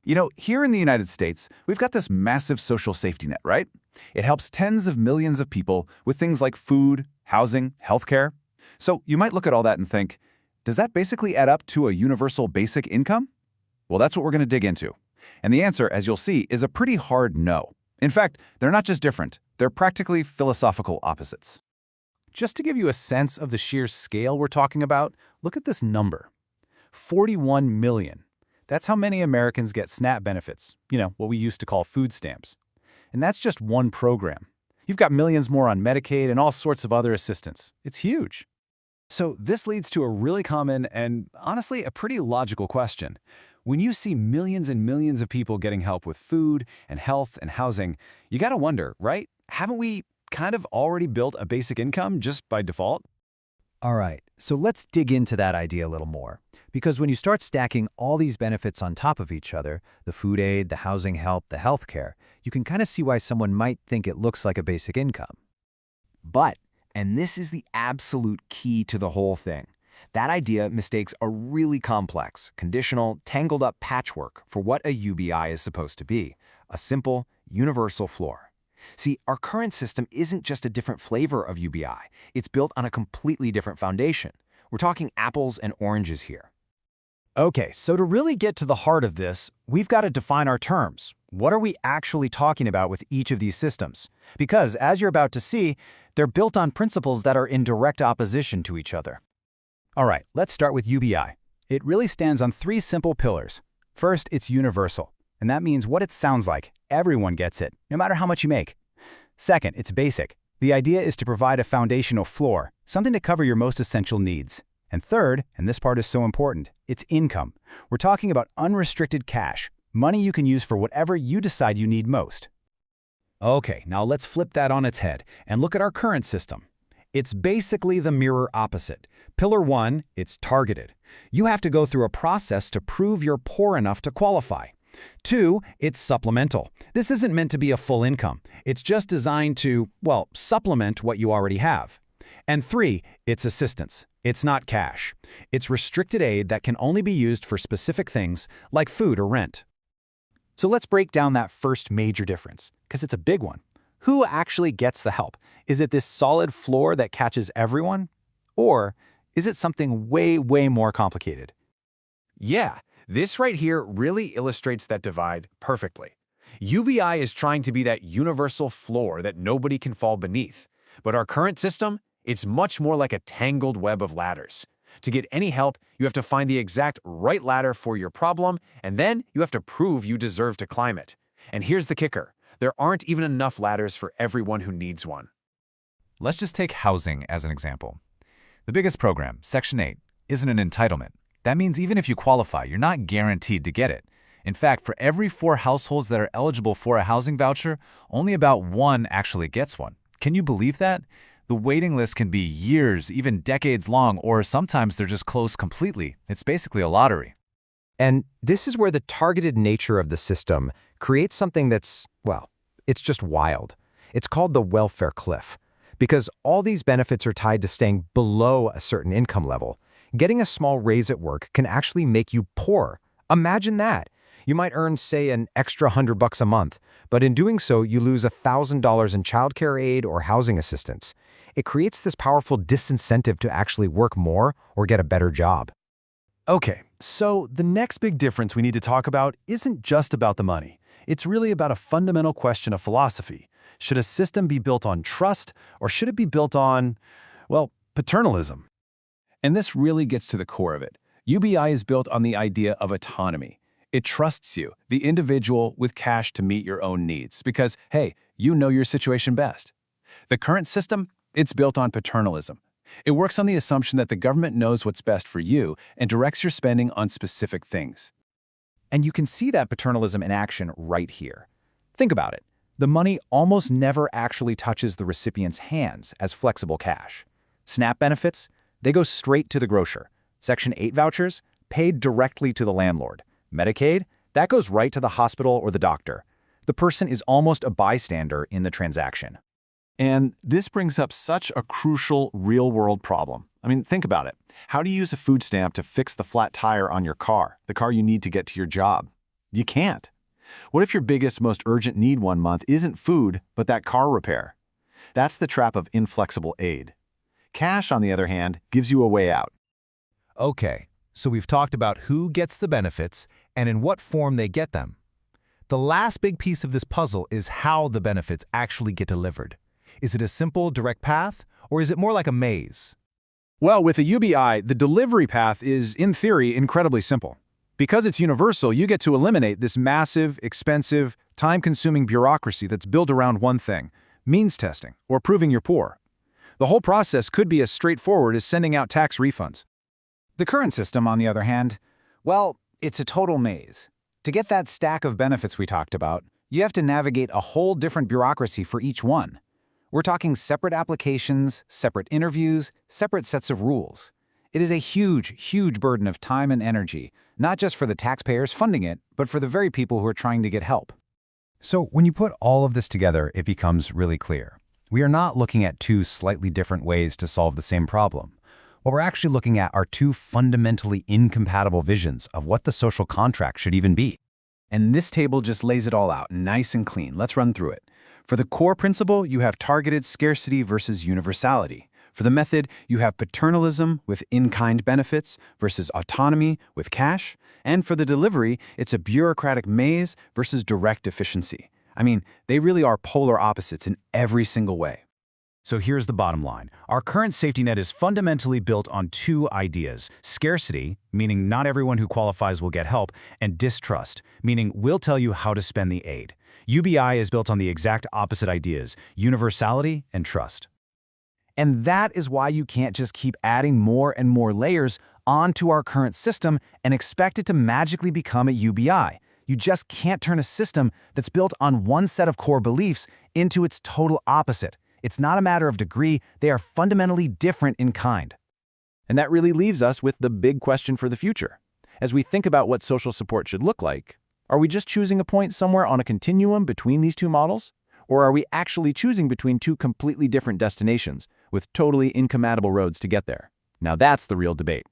Here in the United States, we've got this massive social safety net, right? It helps tens of millions of people with things like food, housing, healthcare. So you might look at all that and think, does that basically add up to a universal basic income? Well, that's what we're going to dig into. And the answer, as you'll see, is a pretty hard no. In fact, they're not just different, they're practically philosophical opposites. Just to give you a sense of the sheer scale we're talking about, look at this number. 41 million. That's how many Americans get SNAP benefits, what we used to call food stamps. And that's just one program. You've got millions more on Medicaid and all sorts of other assistance. It's huge. So this leads to a really common and, honestly, a pretty logical question. When you see millions and millions of people getting help with food and health and housing, you gotta wonder, right? Haven't we kind of already built a basic income just by default? All right, so let's dig into that idea a little more. Because when you start stacking all these benefits on top of each other, the food aid, the housing help, the healthcare, you can kind of see why someone might think it looks like a basic income. But, and this is the absolute key to the whole thing, that idea mistakes a really complex, conditional, tangled-up patchwork for what a UBI is supposed to be, a simple, universal floor. See, our current system isn't just a different flavor of UBI. It's built on a completely different foundation. We're talking apples and oranges here. Okay, so to really get to the heart of this, we've got to define our terms. What are we actually talking about with each of these systems? Because, as you're about to see, they're built on principles that are in direct opposition to each other. All right, let's start with UBI. It really stands on three simple pillars. First, it's universal, and that means what it sounds like. Everyone gets it, no matter how much you make. Second, it's basic. The idea is to provide a foundational floor, something to cover your most essential needs. And third, and this part is so important, it's income. We're talking about unrestricted cash, money you can use for whatever you decide you need most. Okay, now let's flip that on its head and look at our current system. It's basically the mirror opposite. Pillar 1, it's targeted. You have to go through a process to prove you're poor enough to qualify. 2, it's supplemental. This isn't meant to be a full income. It's just designed to, supplement what you already have. And 3, it's assistance. It's not cash. It's restricted aid that can only be used for specific things like food or rent. So let's break down that first major difference, because it's a big one. Who actually gets the help? Is it this solid floor that catches everyone? Or is it something way, way more complicated? Yeah, this right here really illustrates that divide perfectly. UBI is trying to be that universal floor that nobody can fall beneath. But our current system, it's much more like a tangled web of ladders. To get any help, you have to find the exact right ladder for your problem, and then you have to prove you deserve to climb it. And here's the kicker. There aren't even enough ladders for everyone who needs one. Let's just take housing as an example. The biggest program, Section 8, isn't an entitlement. That means even if you qualify, you're not guaranteed to get it. In fact, for every 4 households that are eligible for a housing voucher, only about 1 actually gets one. Can you believe that? The waiting list can be years, even decades long, or sometimes they're just closed completely. It's basically a lottery. And this is where the targeted nature of the system creates something that's, it's just wild. It's called the welfare cliff. Because all these benefits are tied to staying below a certain income level. Getting a small raise at work can actually make you poor. Imagine that. You might earn, say, an extra $100 a month, but in doing so, you lose $1,000 in childcare aid or housing assistance. It creates this powerful disincentive to actually work more or get a better job. Okay, so the next big difference we need to talk about isn't just about the money. It's really about a fundamental question of philosophy. Should a system be built on trust, or should it be built on, paternalism? And this really gets to the core of it. UBI is built on the idea of autonomy. It trusts you, the individual, with cash to meet your own needs because, hey, you know your situation best. The current system, it's built on paternalism. It works on the assumption that the government knows what's best for you and directs your spending on specific things. And you can see that paternalism in action right here. Think about it. The money almost never actually touches the recipient's hands as flexible cash. SNAP benefits, they go straight to the grocer. Section 8 vouchers, paid directly to the landlord. Medicaid, that goes right to the hospital or the doctor. The person is almost a bystander in the transaction. And this brings up such a crucial real-world problem. I mean, think about it. How do you use a food stamp to fix the flat tire on your car, the car you need to get to your job? You can't. What if your biggest, most urgent need one month isn't food, but that car repair? That's the trap of inflexible aid. Cash, on the other hand, gives you a way out. Okay, so we've talked about who gets the benefits and in what form they get them. The last big piece of this puzzle is how the benefits actually get delivered. Is it a simple, direct path, or is it more like a maze? Well, with a UBI, the delivery path is, in theory, incredibly simple. Because it's universal, you get to eliminate this massive, expensive, time-consuming bureaucracy that's built around one thing: means testing, or proving you're poor. The whole process could be as straightforward as sending out tax refunds. The current system, on the other hand, well, it's a total maze. To get that stack of benefits we talked about, you have to navigate a whole different bureaucracy for each one. We're talking separate applications, separate interviews, separate sets of rules. It is a huge, huge burden of time and energy, not just for the taxpayers funding it, but for the very people who are trying to get help. So when you put all of this together, it becomes really clear. We are not looking at two slightly different ways to solve the same problem. What we're actually looking at are two fundamentally incompatible visions of what the social contract should even be. And this table just lays it all out, nice and clean. Let's run through it. For the core principle, you have targeted scarcity versus universality. For the method, you have paternalism with in-kind benefits versus autonomy with cash. And for the delivery, it's a bureaucratic maze versus direct efficiency. I mean, they really are polar opposites in every single way. So here's the bottom line. Our current safety net is fundamentally built on two ideas: scarcity, meaning not everyone who qualifies will get help, and distrust, meaning we'll tell you how to spend the aid. UBI is built on the exact opposite ideas: universality and trust. And that is why you can't just keep adding more and more layers onto our current system and expect it to magically become a UBI. You just can't turn a system that's built on one set of core beliefs into its total opposite. It's not a matter of degree, they are fundamentally different in kind. And that really leaves us with the big question for the future. As we think about what social support should look like, are we just choosing a point somewhere on a continuum between these two models? Or are we actually choosing between two completely different destinations with totally incompatible roads to get there? Now that's the real debate.